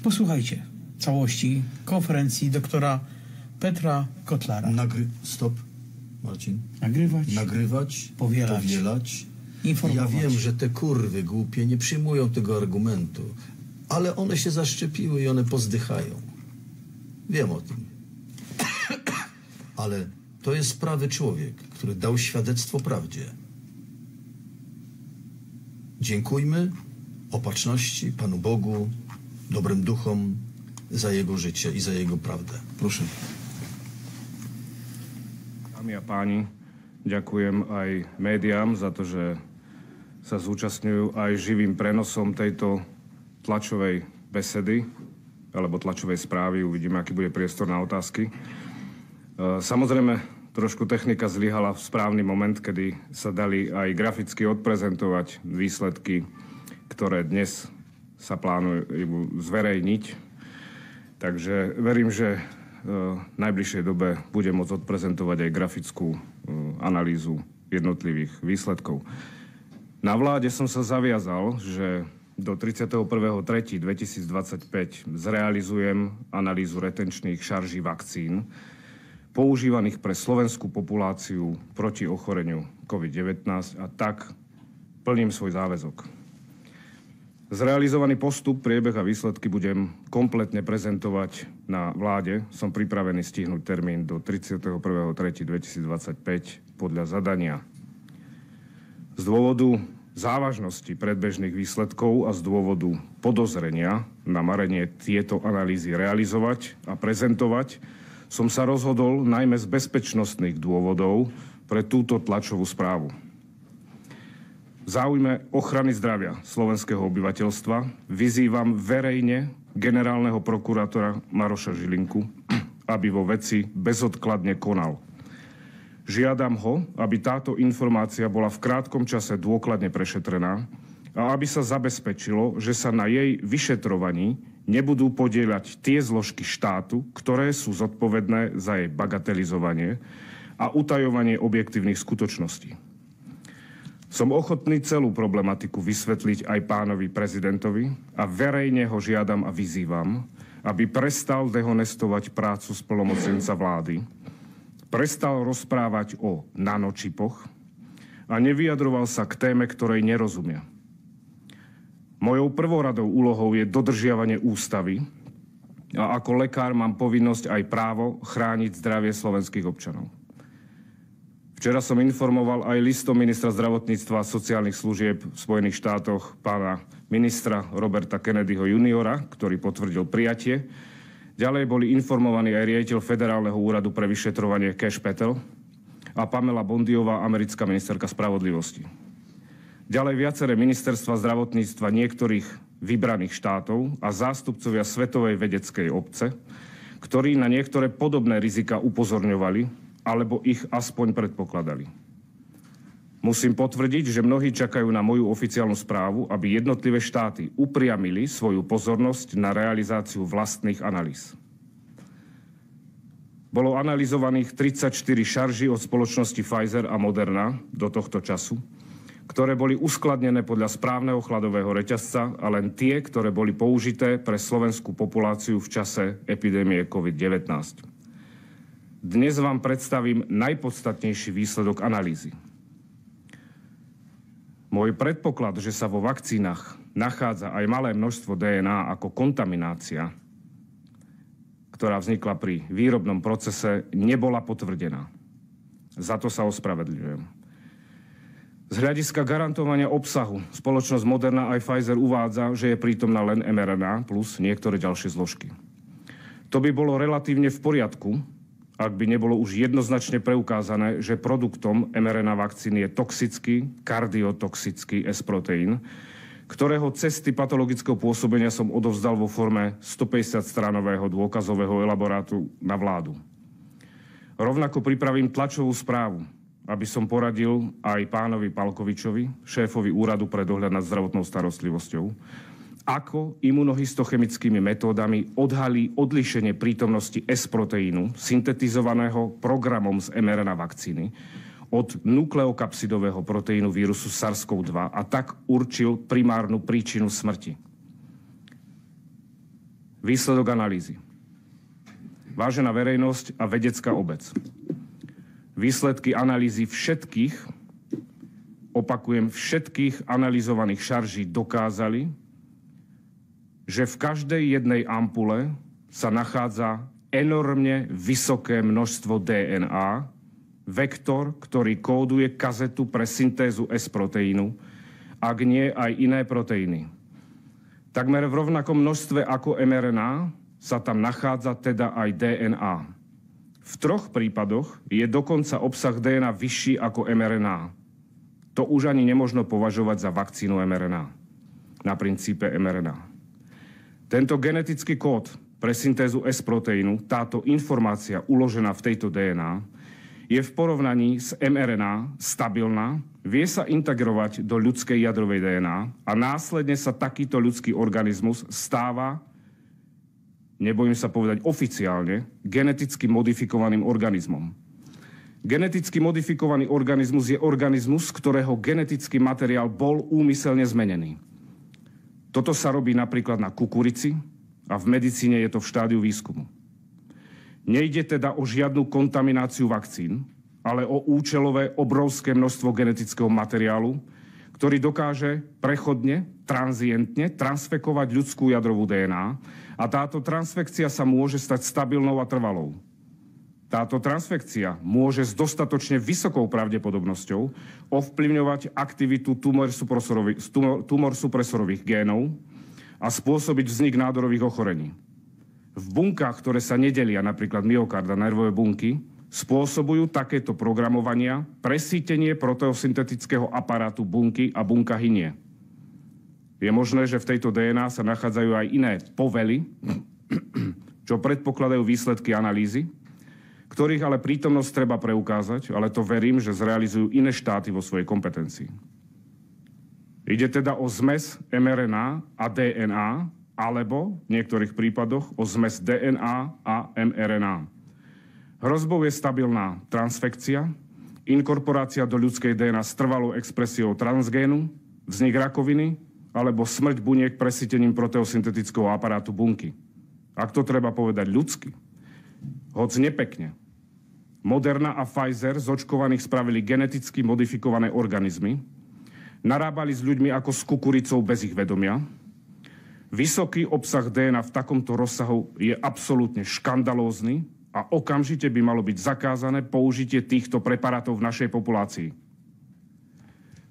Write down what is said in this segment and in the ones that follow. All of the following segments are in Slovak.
Posłuchajcie całości konferencji doktora Petra Kotlara. Stop, Marcin. Nagrywać, powielać. Informować. Ja wiem, że te kurwy głupie nie przyjmują tego argumentu, ale one się zaszczepiły i one pozdychają. Wiem o tym. Ale to jest prawy człowiek, który dał świadectwo prawdzie. Dziękujmy Opatrzności, Panu Bogu, dobrym duchom za Jego życie i za Jego prawdę. Proszę. Dámy a páni, ďakujem aj médiám za to, že sa zúčastňujú aj živým prenosom tejto tlačovej besedy alebo tlačovej správy. Uvidíme, aký bude priestor na otázky. Samozrejme, trošku technika zlyhala v správny moment, kedy sa dali aj graficky odprezentovať výsledky, ktoré dnes sa plánujú zverejniť. Takže verím, že v najbližšej dobe budem môcť odprezentovať aj grafickú analýzu jednotlivých výsledkov. Na vláde som sa zaviazal, že do 31.3.2025 zrealizujem analýzu retenčných šarží vakcín používaných pre slovenskú populáciu proti ochoreniu COVID-19 a tak plním svoj záväzok. Zrealizovaný postup, priebeh a výsledky budem kompletne prezentovať na vláde. Som pripravený stihnúť termín do 31.3.2025 podľa zadania. Z dôvodu závažnosti predbežných výsledkov a z dôvodu podozrenia na marenie tieto analýzy realizovať a prezentovať som sa rozhodol najmä z bezpečnostných dôvodov pre túto tlačovú správu. V záujme ochrany zdravia slovenského obyvateľstva vyzývam verejne generálneho prokurátora Maroša Žilinku, aby vo veci bezodkladne konal. Žiadam ho, aby táto informácia bola v krátkom čase dôkladne prešetrená a aby sa zabezpečilo, že sa na jej vyšetrovaní nebudú podieľať tie zložky štátu, ktoré sú zodpovedné za jej bagatelizovanie a utajovanie objektívnych skutočností. Som ochotný celú problematiku vysvetliť aj pánovi prezidentovi a verejne ho žiadam a vyzývam, aby prestal dehonestovať prácu splnomocnenca vlády, prestal rozprávať o nanočipoch a nevyjadroval sa k téme, ktorej nerozumia. Mojou prvoradou úlohou je dodržiavanie ústavy a ako lekár mám povinnosť aj právo chrániť zdravie slovenských občanov. Včera som informoval aj listom ministra zdravotníctva a sociálnych služieb v Spojených štátoch pána ministra Roberta Kennedyho juniora, ktorý potvrdil prijatie. Ďalej boli informovaní aj riaditeľ Federálneho úradu pre vyšetrovanie Cash Patel a Pamela Bondiová, americká ministerka spravodlivosti. Ďalej viaceré ministerstva zdravotníctva niektorých vybraných štátov a zástupcovia Svetovej vedeckej obce, ktorí na niektoré podobné rizika upozorňovali alebo ich aspoň predpokladali. Musím potvrdiť, že mnohí čakajú na moju oficiálnu správu, aby jednotlivé štáty upriamili svoju pozornosť na realizáciu vlastných analýz. Bolo analyzovaných 34 šarží od spoločnosti Pfizer a Moderna do tohto času, ktoré boli uskladnené podľa správneho chladového reťazca a len tie, ktoré boli použité pre slovenskú populáciu v čase epidémie COVID-19. Dnes vám predstavím najpodstatnejší výsledok analýzy. Môj predpoklad, že sa vo vakcínach nachádza aj malé množstvo DNA ako kontaminácia, ktorá vznikla pri výrobnom procese, nebola potvrdená. Za to sa ospravedlňujem. Z hľadiska garantovania obsahu spoločnosť Moderna aj Pfizer uvádza, že je prítomná len mRNA plus niektoré ďalšie zložky. To by bolo relatívne v poriadku, ak by nebolo už jednoznačne preukázané, že produktom mRNA vakcíny je toxický, kardiotoxický S-proteín, ktorého cesty patologického pôsobenia som odovzdal vo forme 150-stranového dôkazového elaborátu na vládu. Rovnako pripravím tlačovú správu, aby som poradil aj pánovi Palkovičovi, šéfovi Úradu pre dohľad nad zdravotnou starostlivosťou, ako imunohistochemickými metódami odhalí odlíšenie prítomnosti S-proteínu, syntetizovaného programom z mRNA vakcíny, od nukleokapsidového proteínu vírusu SARS-CoV-2 a tak určil primárnu príčinu smrti. Výsledok analýzy. Vážená verejnosť a vedecká obec. Výsledky analýzy všetkých, opakujem, všetkých analyzovaných šarží dokázali, že v každej jednej ampule sa nachádza enormne vysoké množstvo DNA, vektor, ktorý kóduje kazetu pre syntézu S-proteínu, ak nie aj iné proteíny. Takmer v rovnakom množstve ako mRNA sa tam nachádza teda aj DNA. V 3 prípadoch je dokonca obsah DNA vyšší ako mRNA. To už ani nemožno považovať za vakcínu mRNA, na princípe mRNA. Tento genetický kód pre syntézu S-proteínu, táto informácia uložená v tejto DNA, je v porovnaní s mRNA stabilná, vie sa integrovať do ľudskej jadrovej DNA a následne sa takýto ľudský organizmus stáva, nebojím sa povedať oficiálne, geneticky modifikovaným organizmom. Geneticky modifikovaný organizmus je organizmus, ktorého genetický materiál bol úmyselne zmenený. Toto sa robí napríklad na kukurici a v medicíne je to v štádiu výskumu. Nejde teda o žiadnu kontamináciu vakcín, ale o účelové obrovské množstvo genetického materiálu, ktorý dokáže prechodne, tranzientne transfekovať ľudskú jadrovú DNA a táto transfekcia sa môže stať stabilnou a trvalou. Táto transfekcia môže s dostatočne vysokou pravdepodobnosťou ovplyvňovať aktivitu tumor supresorových génov a spôsobiť vznik nádorových ochorení. V bunkách, ktoré sa nedelia, napríklad myokard a nervové bunky, spôsobujú takéto programovania presýtenie proteosyntetického aparátu bunky a bunka hynie. Je možné, že v tejto DNA sa nachádzajú aj iné povely, čo predpokladajú výsledky analýzy, ktorých ale prítomnosť treba preukázať, ale to verím, že zrealizujú iné štáty vo svojej kompetencii. Ide teda o zmes mRNA a DNA, alebo v niektorých prípadoch o zmes DNA a mRNA. Hrozbou je stabilná transfekcia, inkorporácia do ľudskej DNA s trvalou expresiou transgénu, vznik rakoviny alebo smrť buniek presýtením proteosyntetického aparátu bunky. Ak to treba povedať ľudsky, hoc nepekne. Moderna a Pfizer z očkovaných spravili geneticky modifikované organizmy, narábali s ľuďmi ako s kukuricou bez ich vedomia. Vysoký obsah DNA v takomto rozsahu je absolútne škandalózny a okamžite by malo byť zakázané použitie týchto preparátov v našej populácii.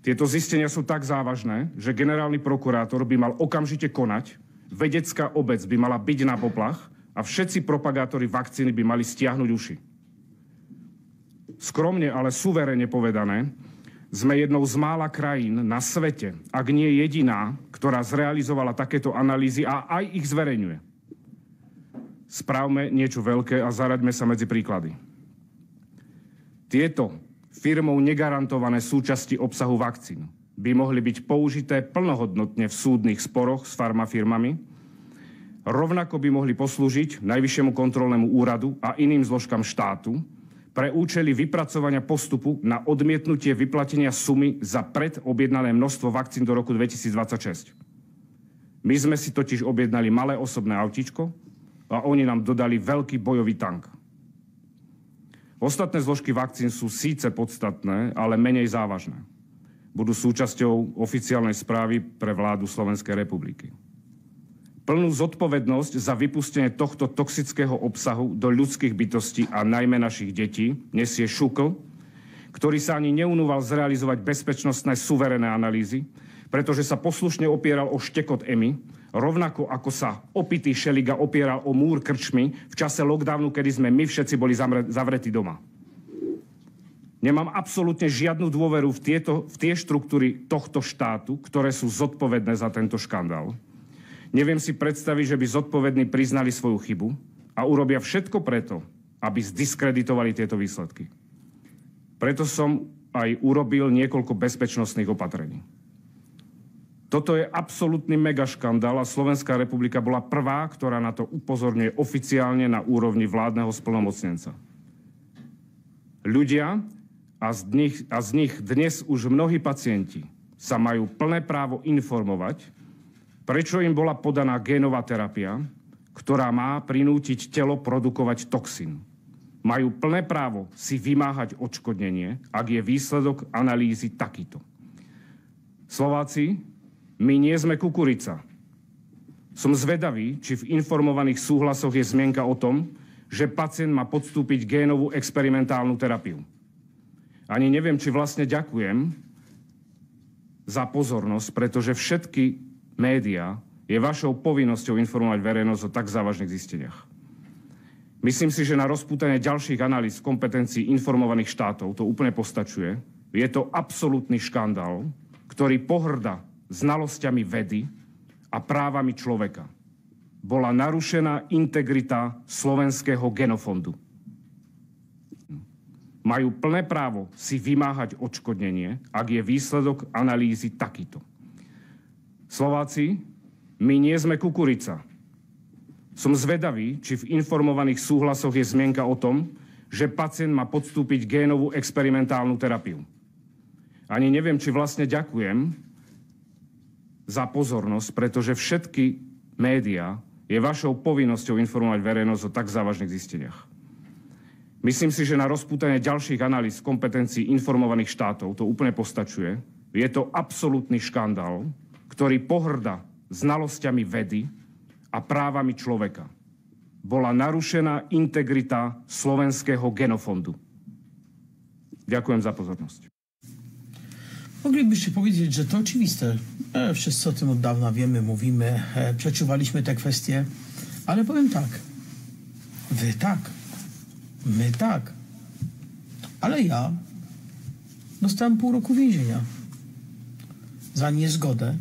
Tieto zistenia sú tak závažné, že generálny prokurátor by mal okamžite konať, vedecká obec by mala byť na poplach a všetci propagátori vakcíny by mali stiahnuť uši. Skromne, ale suverene povedané, sme jednou z mála krajín na svete, ak nie jediná, ktorá zrealizovala takéto analýzy a aj ich zverejňuje. Správme niečo veľké a zaraďme sa medzi príklady. Tieto firmou negarantované súčasti obsahu vakcín by mohli byť použité plnohodnotne v súdnych sporoch s farmafirmami, rovnako by mohli poslúžiť Najvyššiemu kontrolnému úradu a iným zložkám štátu pre účely vypracovania postupu na odmietnutie vyplatenia sumy za predobjednané množstvo vakcín do roku 2026. My sme si totiž objednali malé osobné autíčko a oni nám dodali veľký bojový tank. Ostatné zložky vakcín sú síce podstatné, ale menej závažné. Budú súčasťou oficiálnej správy pre vládu Slovenskej republiky. Plnú zodpovednosť za vypustenie tohto toxického obsahu do ľudských bytostí a najmä našich detí nesie Šukl, ktorý sa ani neunúval zrealizovať bezpečnostné suverénne analýzy, pretože sa poslušne opieral o štekot EMI, rovnako ako sa opitý Šeliga opieral o múr krčmy v čase lockdownu, kedy sme my všetci boli zavretí doma. Nemám absolútne žiadnu dôveru v tie štruktúry tohto štátu, ktoré sú zodpovedné za tento škandál. Neviem si predstaviť, že by zodpovední priznali svoju chybu a urobia všetko preto, aby zdiskreditovali tieto výsledky. Preto som aj urobil niekoľko bezpečnostných opatrení. Toto je absolútny megaškandál a Slovenská republika bola prvá, ktorá na to upozorňuje oficiálne na úrovni vládneho splnomocnenca. Ľudia a z nich dnes už mnohí pacienti sa majú plné právo informovať, prečo im bola podaná génová terapia, ktorá má prinútiť telo produkovať toxín. Majú plné právo si vymáhať odškodnenie, ak je výsledok analýzy takýto. Slováci, my nie sme kukurica. Som zvedavý, či v informovaných súhlasoch je zmienka o tom, že pacient má podstúpiť génovú experimentálnu terapiu. Ani neviem, či vlastne ďakujem za pozornosť, pretože všetky médiá je vašou povinnosťou informovať verejnosť o tak závažných zisteniach. Myslím si, že na rozpútanie ďalších analýz kompetencií informovaných štátov to úplne postačuje. Je to absolútny škandál, ktorý pohŕda znalosťami vedy a právami človeka. Bola narušená integrita slovenského genofondu. Majú plné právo si vymáhať odškodnenie, ak je výsledok analýzy takýto. Slováci, my nie sme kukurica. Som zvedavý, či v informovaných súhlasoch je zmienka o tom, že pacient má podstúpiť génovú experimentálnu terapiu. Ani neviem, či vlastne ďakujem za pozornosť, pretože všetky médiá je vašou povinnosťou informovať verejnosť o tak závažných zisteniach. Myslím si, že na rozpútanie ďalších analýz kompetencií informovaných štátov to úplne postačuje. Je to absolútny škandál, ktorý pohŕda znalosťami vedy a právami človeka. Bola narušená integrita slovenského genofondu. Ďakujem za pozornosť. Moglibyście powiedzieć, że to oczywiste. Wszyscy o tym od dawna wiemy, mówimy, przeczuwaliśmy te kwestie, ale powiem tak. Wy tak. My tak. Ale ja dostałem pół roku więzienia za niezgodę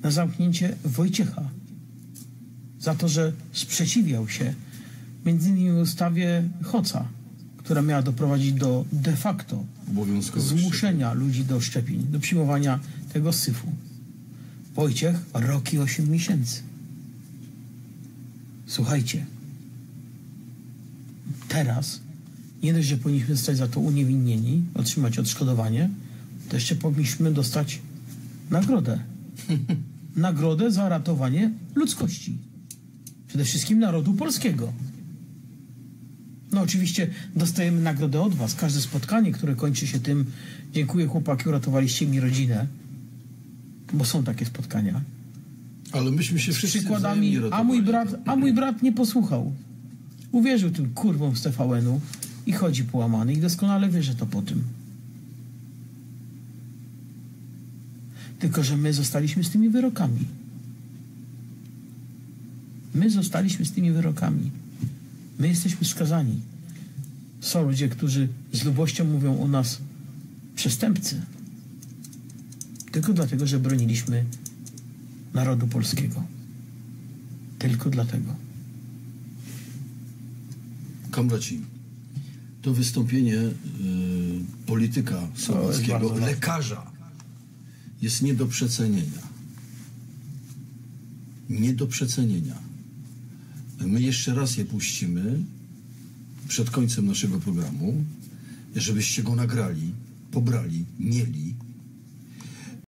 na zamknięcie Wojciecha. Za to, że sprzeciwiał się m.in. ustawie Hoca, która miała doprowadzić do de facto zmuszenia ludzi do szczepień, do przyjmowania tego syfu. Wojciech, rok i 8 miesięcy. Słuchajcie, teraz nie dość, że powinniśmy zostać za to uniewinnieni, otrzymać odszkodowanie, to jeszcze powinniśmy dostać nagrodę. Nagrodę za ratowanie ludzkości. Przede wszystkim narodu polskiego. No oczywiście dostajemy nagrodę od was. Każde spotkanie, które kończy się tym: dziękuję chłopaki, uratowaliście mi rodzinę. Bo są takie spotkania. Ale myśmy się Z wszyscy przykładami, a mój brat nie posłuchał. Uwierzył tym kurwom z TVN-u i chodzi połamany i doskonale wie, że to po tym. Tylko że my zostaliśmy z tymi wyrokami. My zostaliśmy z tymi wyrokami. My jesteśmy skazani. Są ludzie, którzy z lubością mówią o nas przestępcy. Tylko dlatego, że broniliśmy narodu polskiego. Tylko dlatego. Kamraci, to wystąpienie polityka słowackiego, lekarza, jest nie do przecenienia. Nie do przecenienia. My jeszcze raz je puścimy przed końcem naszego programu, żebyście go nagrali, pobrali, mieli